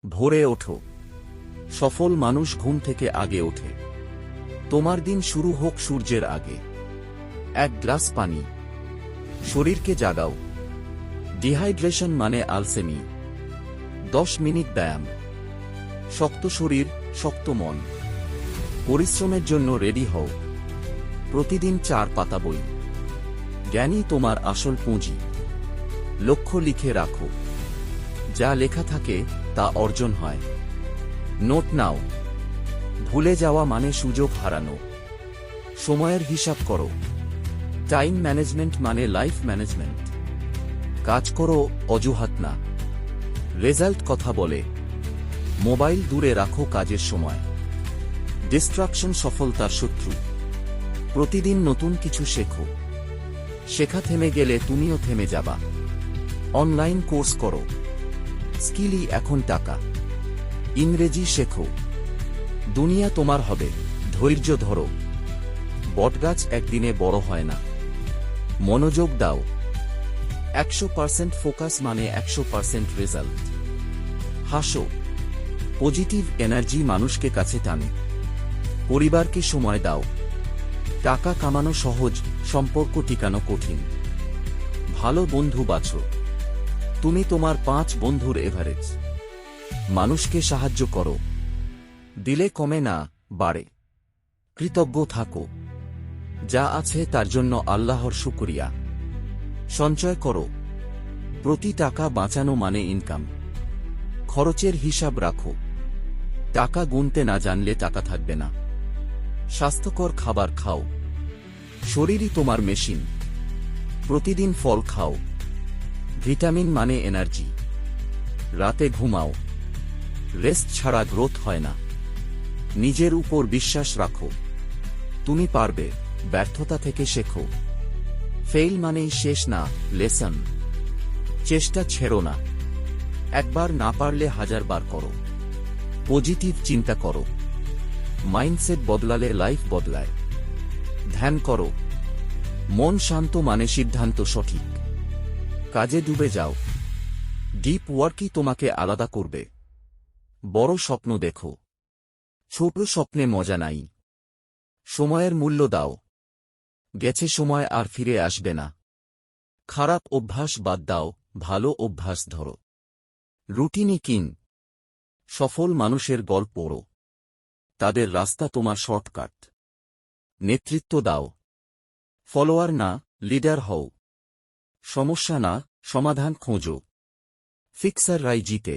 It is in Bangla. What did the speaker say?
ভোরে ওঠো। সফল মানুষ ঘুম থেকে আগে ওঠে। তোমার দিন শুরু হোক সূর্যের আগে। এক গ্লাস পানি। শরীরকে জাগাও। ডিহাইড্রেশন মানে আলসেমি। 10 মিনিট ব্যায়াম। শক্ত শরীর, শক্ত মন। পরিশ্রমের জন্য রেডি হও। প্রতিদিন 4 পাতা বই। জ্ঞানই তোমার আসল পুঁজি। লক্ষ্য লিখে রাখো। যা লেখা থাকে তা অর্জন হয়। নোট নাও। ভুলে যাওয়া মানে সুযোগ হারানো। সময়ের হিসাব করো। টাইম ম্যানেজমেন্ট মানে লাইফ ম্যানেজমেন্ট। কাজ করো, অজুহাত না। রেজাল্ট কথা বলে। মোবাইল দূরে রাখো কাজের সময়। ডিস্ট্রাকশন সফলতার শত্রু। প্রতিদিন নতুন কিছু শেখো। শেখা থেমে গেলে তুমিও থেমে যাবা। অনলাইন কোর্স করো। স্কিলই এখন টাকা। ইংরেজি শেখো। দুনিয়া তোমার হবে, ধৈর্য ধরো। বটগাছ একদিনে বড় হয় না। মনোযোগ দাও। 100% ফোকাস মানে 100% রেজাল্ট। হাসো। পজিটিভ এনার্জি মানুষকে কাছে টানে। পরিবারকে সময় দাও। টাকা কামানো সহজ, সম্পর্ক টিকানো কঠিন। ভালো বন্ধু বাছো। তুমি তোমার 5 বন্ধুর এভারেজ। মানুষকে সাহায্য করো। দিলে কমে না, বাড়ে। কৃতজ্ঞ থাকো। যা আছে তার জন্য আল্লাহর শুকরিয়া। সঞ্চয় করো। প্রতি টাকা বাঁচানো মানে ইনকাম। খরচের হিসাব রাখো। টাকা গুনতে না জানলে টাকা থাকবে না। স্বাস্থ্যকর খাবার খাও। শরীরই তোমার মেশিন। প্রতিদিন ফল খাও। ভিটামিন মানে এনার্জি। রাতে ঘুমাও। রেস্ট ছাড়া গ্রোথ হয় না। নিজের উপর বিশ্বাস রাখো। তুমি পারবে। ব্যর্থতা থেকে শেখো। ফেইল মানেই শেষ না, লেসন। চেষ্টা ছেড়ো না। একবার না পারলে 1000 বার করো। পজিটিভ চিন্তা করো। মাইন্ডসেট বদলালে লাইফ বদলায়। ধ্যান করো। মন শান্ত মানে সিদ্ধান্ত সঠিক। কাজে ডুবে যাও। ডিপ ওয়ার্কই তোমাকে আলাদা করবে। বড় স্বপ্ন দেখো। ছোট স্বপ্নে মজা নাই। সময়ের মূল্য দাও। গেছে সময় আর ফিরে আসবে না। খারাপ অভ্যাস বাদ দাও, ভালো অভ্যাস ধরো। রুটিনই কিং। সফল মানুষের গল্প পড়ো। তাদের রাস্তা তোমার শর্টকাট। নেতৃত্ব দাও। ফলোয়ার না, লিডার হও। সমস্যা না, সমাধান খোঁজো। ফিক্সাররাই জিতে।